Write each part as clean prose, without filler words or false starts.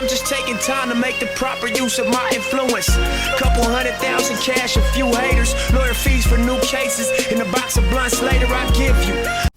I'm just taking time to make the proper use of my influence. Couple 100,000 cash, a few haters, lawyer fees for new cases, and a box of blunts later I give you.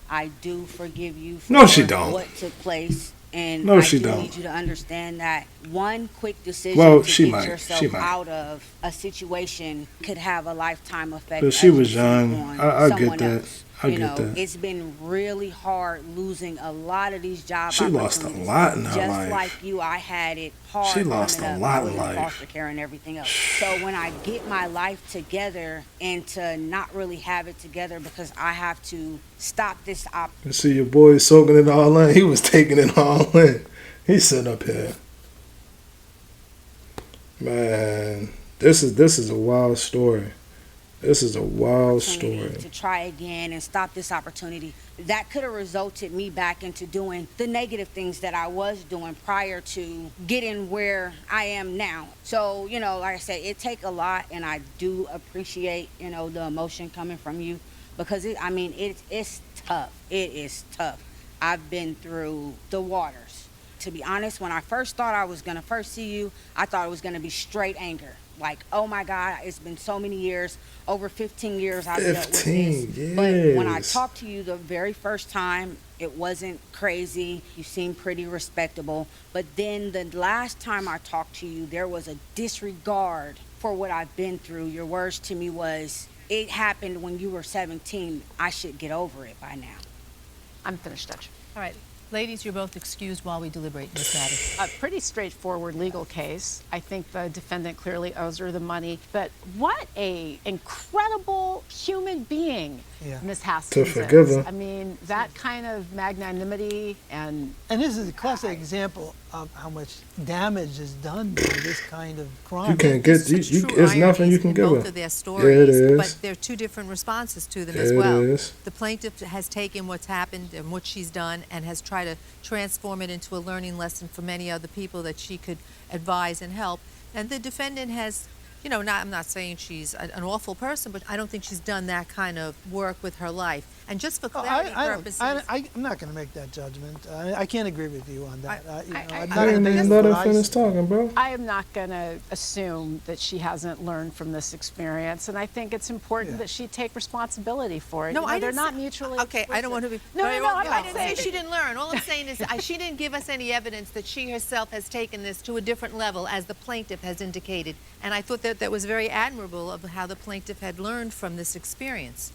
I do forgive you for No, she don't. what took place. And No, I she do don't. need you to understand that one quick decision Well, to she get might. yourself She might. out of a situation could have a lifetime effect. But she as was you see young. on I someone get that. else. I You get know, that. it's been really hard losing a lot of these job She lost a opportunities. lot in her Just life. like you, I had it hard. She lost coming a up. lot I in was in life. foster care and everything else. So when I get my life together and to not really have it together because I have to stop this You see your boy soaking it all in. He was taking it all in. He's sitting up here. Man, this is a wild story. This is a wild story. to try again and stop this opportunity that could have resulted me back into doing the negative things that I was doing prior to getting where I am now. So, you know, like I said, it take a lot, and I do appreciate, you know, the emotion coming from you because it's tough. It is tough. I've been through the waters. To be honest, when I first thought I was gonna first see you, I thought it was gonna be straight anger. Like, oh my God, it's been so many years, over 15 years I've dealt with 15 this. But when I years. talked to you the very first time, it wasn't crazy. You seemed pretty respectable. But then the last time I talked to you, there was a disregard for what I've been through. Your words to me was, it happened when you were 17. I should get over it by now. I'm finished, Judge. All right. Ladies, you're both excused while we deliberate this matter. A pretty straightforward legal case. I think the defendant clearly owes her the money, but what a incredible human being Ms. Haskins To forgive is. her. I mean, that kind of magnanimity and this is a classic example of how much damage is done by this kind of crime. You can't get There's you. true It's nothing ironies you can in give both her. of their Yeah, stories, it is. but there are two different responses to them as It well. is. The plaintiff has taken what's happened and what she's done and has tried to transform it into a learning lesson for many other people that she could advise and help. And the defendant has, you know, I'm not saying she's an awful person, but I don't think she's done that kind of work with her life. And just for clarity purposes, I'm not going to make that judgment. I can't agree with you on that. I'm I not didn't gonna even make let her what I finish see. talking, bro. I am not going to assume that she hasn't learned from this experience, and I think it's important that she take responsibility for it. no, You know, I they're didn't not say- mutually Okay, I don't want to be. No, very no, no, wrong. I'm I not didn't say saying- she didn't learn. All I'm saying is she didn't give us any evidence that she herself has taken this to a different level, as the plaintiff has indicated. And I thought that was very admirable of how the plaintiff had learned from this experience.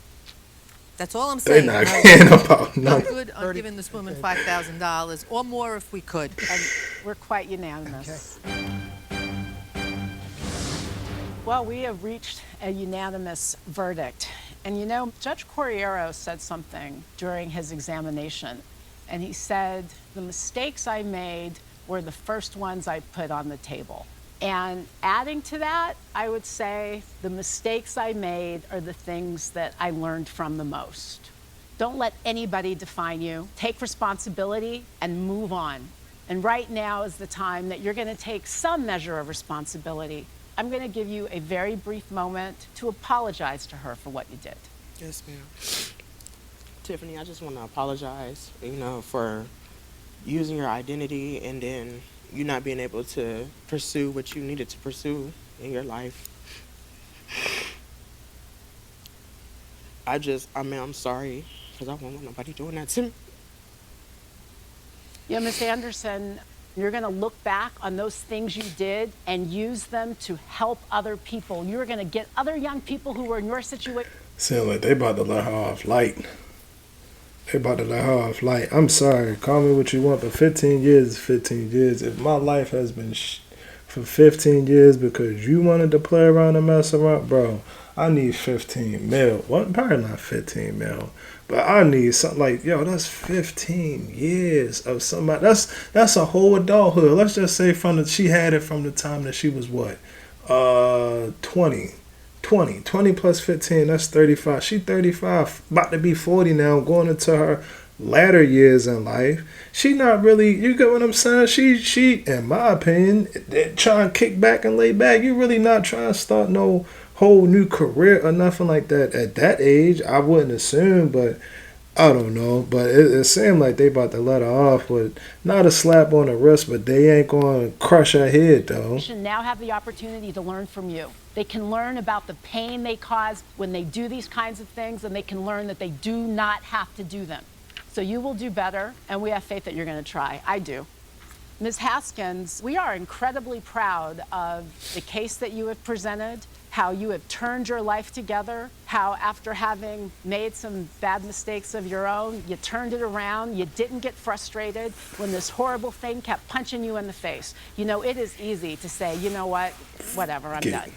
That's all I'm They saying. not caring about I'm nothing. good on giving this woman $5,000 or more if we could. And we're quite unanimous. Well, we have reached a unanimous verdict. And you know, Judge Corriero said something during his examination. And he said, the mistakes I made were the first ones I put on the table. And adding to that, I would say the mistakes I made are the things that I learned from the most. Don't let anybody define you. Take responsibility and move on. And right now is the time that you're going to take some measure of responsibility. I'm going to give you a very brief moment to apologize to her for what you did. Yes, ma'am. Tiffany, I just want to apologize, for using your identity and then you not being able to pursue what you needed to pursue in your life. I'm sorry, because I won't want nobody doing that to me. Yeah, Ms. Anderson, you're going to look back on those things you did and use them to help other people. You're going to get other young people who were in your situation. Sound like they about to let her off light. They about to let her off light. I'm sorry. Call me what you want, but 15 years is 15 years. If my life has been for 15 years because you wanted to play around and mess around, bro, I need 15 mil. Well, probably not 15 mil, but I need something like, that's 15 years of somebody. That's a whole adulthood. Let's just say she had it from the time that she was what? 20 plus 15, that's 35. She 35, about to be 40 now, going into her latter years in life. She not really, you get what I'm saying? She, in my opinion, trying to kick back and lay back. You really not trying to start no whole new career or nothing like that at that age. I wouldn't assume, but I don't know, but it seemed like they about to let her off with not a slap on the wrist, but they ain't going to crush her head, though. Should now have the opportunity to learn from you. They can learn about the pain they cause when they do these kinds of things, and they can learn that they do not have to do them. So you will do better, and we have faith that you're going to try. I do. Ms. Haskins, we are incredibly proud of the case that you have presented, how you have turned your life together, how after having made some bad mistakes of your own, you turned it around, you didn't get frustrated when this horrible thing kept punching you in the face. You know, it is easy to say, you know what, whatever, I'm done.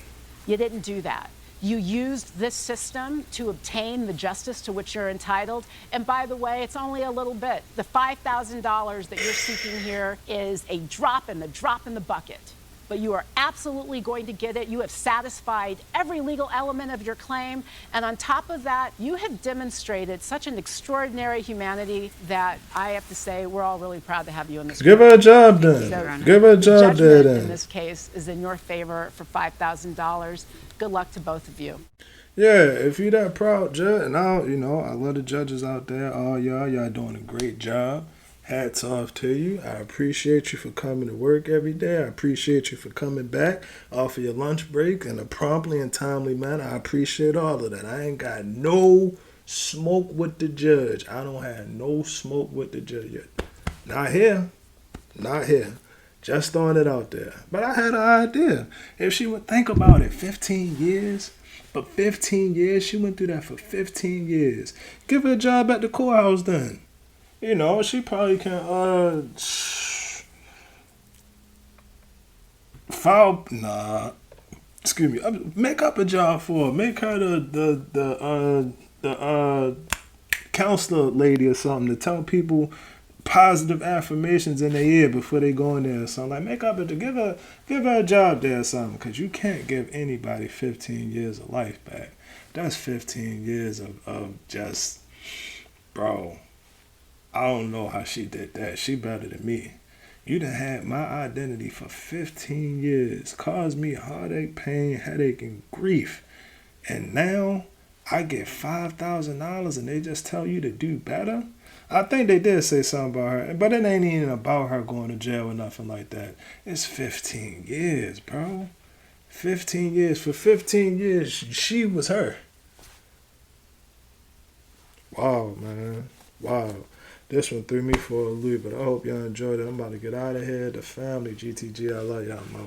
You didn't do that. You used this system to obtain the justice to which you're entitled. And by the way, it's only a little bit. The $5,000 that you're seeking here is a drop in the bucket. But you are absolutely going to get it. You have satisfied every legal element of your claim. And on top of that, you have demonstrated such an extraordinary humanity that I have to say we're all really proud to have you in this. Give her a job done. So Give her a job there judgment in then. this case is in your favor for $5,000. Good luck to both of you. Yeah, if you that proud, judge, and I love the judges out there. All y'all doing a great job. Hats off to you. I appreciate you for coming to work every day. I appreciate you for coming back off of your lunch break in a promptly and timely manner. I appreciate all of that. I ain't got no smoke with the judge. I don't have no smoke with the judge yet. Not here. Not here. Just throwing it out there. But I had an idea. If she would think about it, 15 years. But 15 years, she went through that for 15 years. Give her a job at the courthouse then. You know, she probably can make up a job for her. Make her the counselor lady or something to tell people positive affirmations in their ear before they go in there or something. Like give her a job there or something, because you can't give anybody 15 years of life back. That's 15 years of just, bro. I don't know how she did that. She better than me. You done had my identity for 15 years. Caused me heartache, pain, headache, and grief. And now I get $5,000 and they just tell you to do better? I think they did say something about her. But it ain't even about her going to jail or nothing like that. It's 15 years, bro. 15 years. For 15 years, she was her. Wow, man. Wow. This one threw me for a loop, but I hope y'all enjoyed it. I'm about to get out of here. The family, GTG, I love y'all. I'm out.